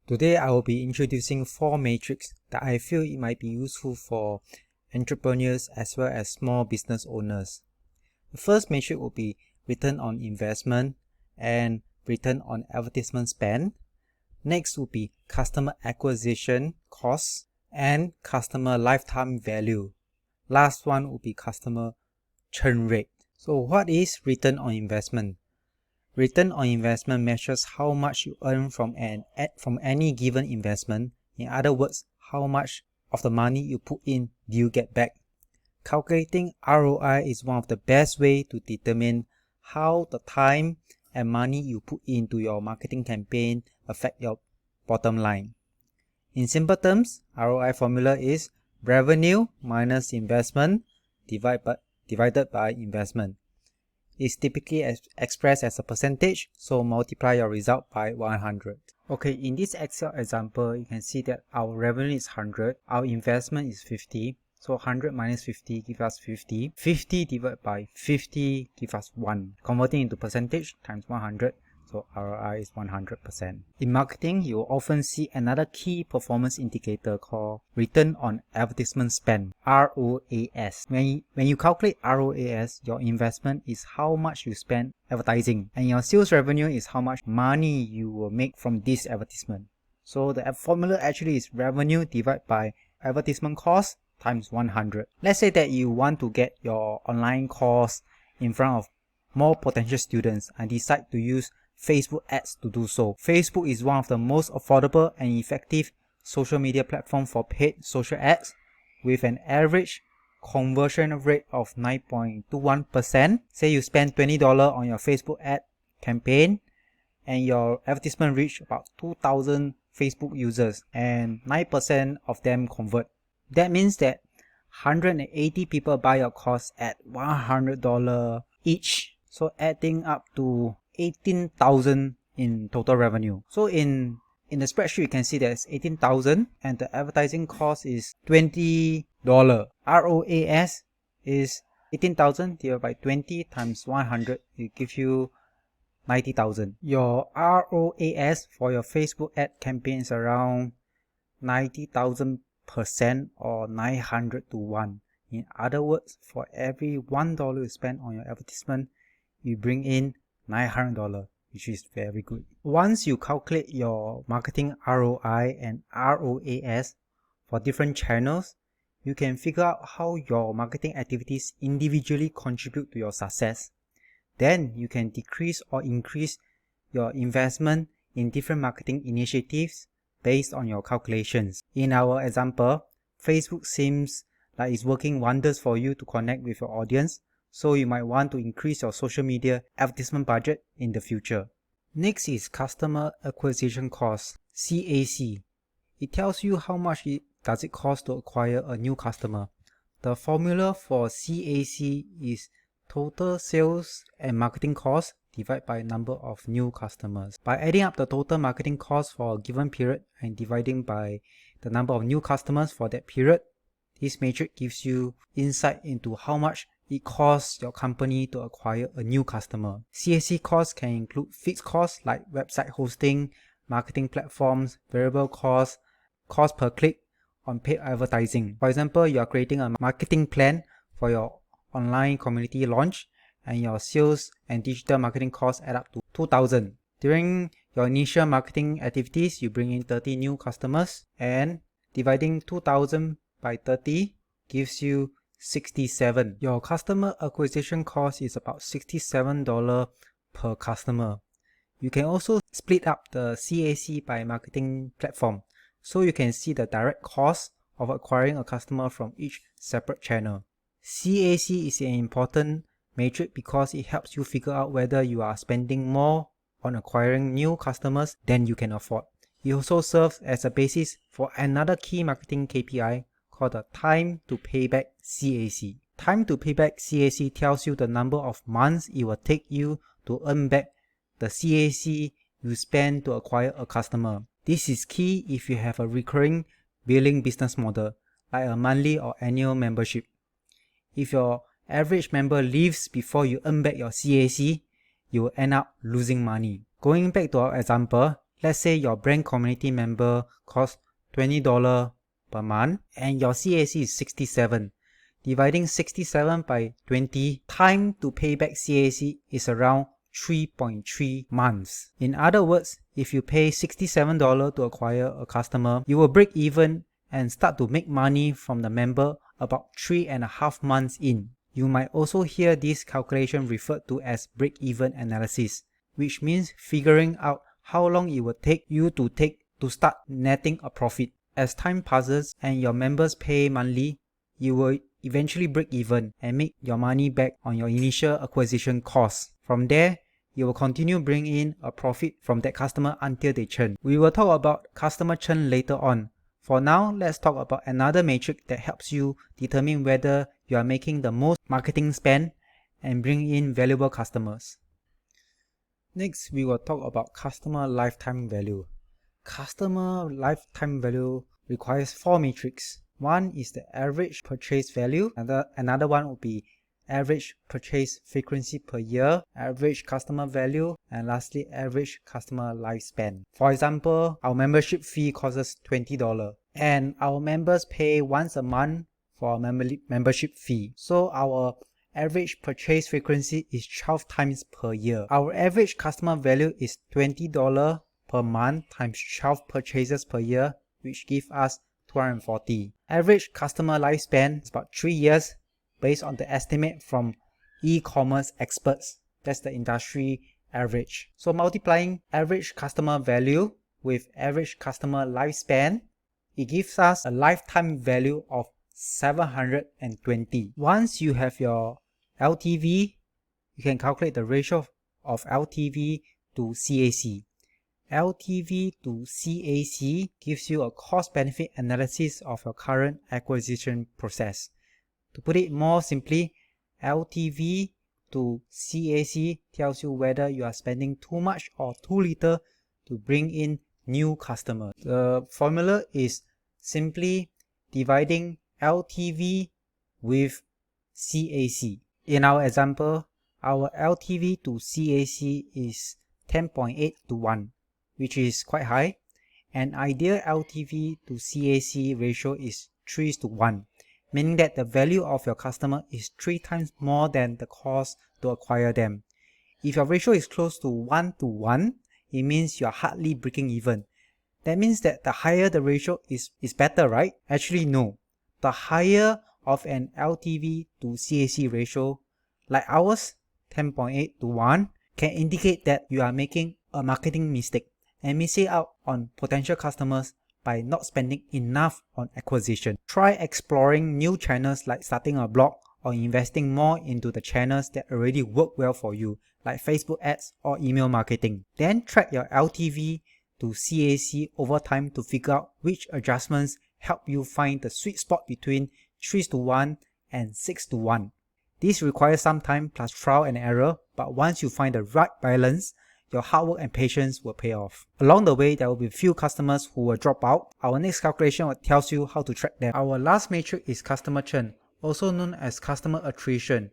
Today I will be introducing 4 metrics that I feel it might be useful for entrepreneurs as well as small business owners. The first metric will be return on investment and return on advertisement spend. Next will be customer acquisition costs and customer lifetime value. Last one will be customer churn rate. So what is return on investment? Return on investment measures how much you earn from any given investment. In other words, how much of the money you put in do you get back. Calculating ROI is one of the best way to determine how the time and money you put into your marketing campaign affect your bottom line. In simple terms, ROI formula is revenue minus investment divided by investment. It's typically expressed as a percentage, so multiply your result by 100. Okay, in this Excel example, you can see that our revenue is 100, our investment is 50, so 100 minus 50 gives us 50. 50 divided by 50 gives us 1. Converting into percentage times 100, so ROI is 100%. In marketing, you will often see another key performance indicator called return on advertisement spend, ROAS. When you calculate ROAS, your investment is how much you spend advertising, and your sales revenue is how much money you will make from this advertisement. So the formula actually is revenue divided by advertisement cost times 100. Let's say that you want to get your online course in front of more potential students and decide to use Facebook ads to do so. Facebook is one of the most affordable and effective social media platform for paid social ads with an average conversion rate of 9.21%. Say you spend $20 on your Facebook ad campaign and your advertisement reach about 2,000 Facebook users and 9% of them convert. That means that 180 people buy your course at $100 each. So adding up to 18,000 in total revenue. So in the spreadsheet, you can see there's 18,000 and the advertising cost is $20. ROAS is 18,000 divided by 20 times 100. It gives you 90,000. Your ROAS for your Facebook ad campaign is around 90,000% or 900 to 1. In other words, for every $1 you spend on your advertisement, you bring in $900, which is very good. Once you calculate your marketing ROI and ROAS for different channels, you can figure out how your marketing activities individually contribute to your success. Then you can decrease or increase your investment in different marketing initiatives based on your calculations. In our example, Facebook seems like it's working wonders for you to connect with your audience, so you might want to increase your social media advertisement budget in the future. Next is customer acquisition cost, CAC. It tells you how much does it cost to acquire a new customer. The formula for CAC is total sales and marketing cost divided by number of new customers. By adding up the total marketing cost for a given period and dividing by the number of new customers for that period, this metric gives you insight into how much it costs your company to acquire a new customer. CAC costs can include fixed costs like website hosting, marketing platforms, variable costs, cost per click on paid advertising. For example, you are creating a marketing plan for your online community launch and your sales and digital marketing costs add up to 2,000. During your initial marketing activities, you bring in 30 new customers, and dividing 2,000 by 30 gives you 67. Your customer acquisition cost is about $67 per customer. You can also split up the CAC by marketing platform, so you can see the direct cost of acquiring a customer from each separate channel. CAC is an important metric because it helps you figure out whether you are spending more on acquiring new customers than you can afford. It also serves as a basis for another key marketing KPI called the time to payback CAC. Time to payback CAC tells you the number of months it will take you to earn back the CAC you spend to acquire a customer. This is key if you have a recurring billing business model, like a monthly or annual membership. If your average member leaves before you earn back your CAC, you will end up losing money. Going back to our example, Let's say your brand community member costs $20 per month and your CAC is 67. Dividing 67 by 20, time to pay back CAC is around 3.3 months. In other words, if you pay $67 to acquire a customer, you will break even and start to make money from the member about 3.5 months in. You might also hear this calculation referred to as break-even analysis, which means figuring out how long it will take you to start netting a profit. As time passes and your members pay monthly, you will eventually break even and make your money back on your initial acquisition costs. From there, you will continue bringing in a profit from that customer until they churn. We will talk about customer churn later on. For now, let's talk about another metric that helps you determine whether you are making the most marketing spend and bring in valuable customers. Next, we will talk about customer lifetime value. Customer lifetime value requires 4 metrics. One is the average purchase value. Another one would be average purchase frequency per year, average customer value, and lastly, average customer lifespan. For example, our membership fee costs us $20 and our members pay once a month for our membership fee. So our average purchase frequency is 12 times per year. Our average customer value is $20 per month times 12 purchases per year, which gives us 240. Average customer lifespan is about 3 years based on the estimate from e-commerce experts. That's the industry average. So multiplying average customer value with average customer lifespan, it gives us a lifetime value of 720. Once you have your LTV, you can calculate the ratio of LTV to CAC. LTV to CAC gives you a cost-benefit analysis of your current acquisition process. To put it more simply, LTV to CAC tells you whether you are spending too much or too little to bring in new customers. The formula is simply dividing LTV with CAC. In our example, our LTV to CAC is 10.8 to 1, which is quite high. An ideal LTV to CAC ratio is 3 to 1, meaning that the value of your customer is 3 times more than the cost to acquire them. If your ratio is close to 1 to 1, it means you are hardly breaking even. That means that the higher the ratio is better, right? Actually, no. The higher of an LTV to CAC ratio, like ours, 10.8 to 1, can indicate that you are making a marketing mistake and missing out on potential customers by not spending enough on acquisition. Try exploring new channels like starting a blog or investing more into the channels that already work well for you, like Facebook ads or email marketing. Then track your LTV to CAC over time to figure out which adjustments help you find the sweet spot between 3 to 1 and 6 to 1. This requires some time plus trial and error, but once you find the right balance, your hard work and patience will pay off. Along the way, there will be few customers who will drop out. Our next calculation tells you how to track them. Our last metric is customer churn, also known as customer attrition.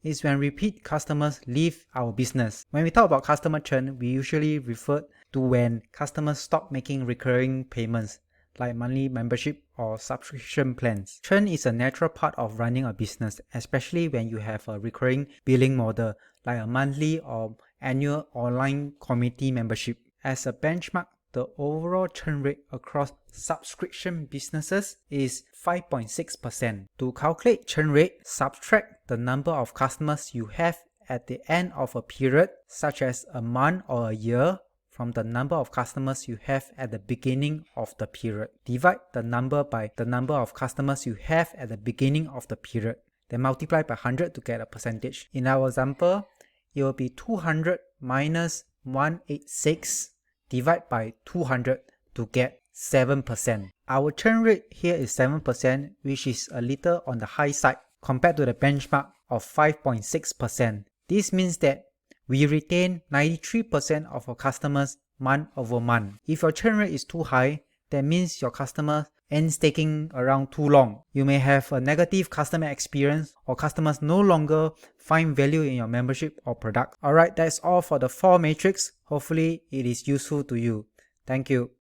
It's when repeat customers leave our business. When we talk about customer churn, we usually refer to when customers stop making recurring payments, like monthly membership or subscription plans. Churn is a natural part of running a business, especially when you have a recurring billing model, like a monthly or annual online community membership. As a benchmark, the overall churn rate across subscription businesses is 5.6%. To calculate churn rate, subtract the number of customers you have at the end of a period, such as a month or a year, from the number of customers you have at the beginning of the period. Divide the number by the number of customers you have at the beginning of the period. Then multiply by 100 to get a percentage. In our example, it will be 200 minus 186 divided by 200 to get 7%. Our churn rate here is 7%, which is a little on the high side compared to the benchmark of 5.6%. This means that we retain 93% of our customers month over month. If your churn rate is too high, that means your customer ends taking around too long. You may have a negative customer experience or customers no longer find value in your membership or product. Alright, that's all for the 4 metrics. Hopefully it is useful to you. Thank you.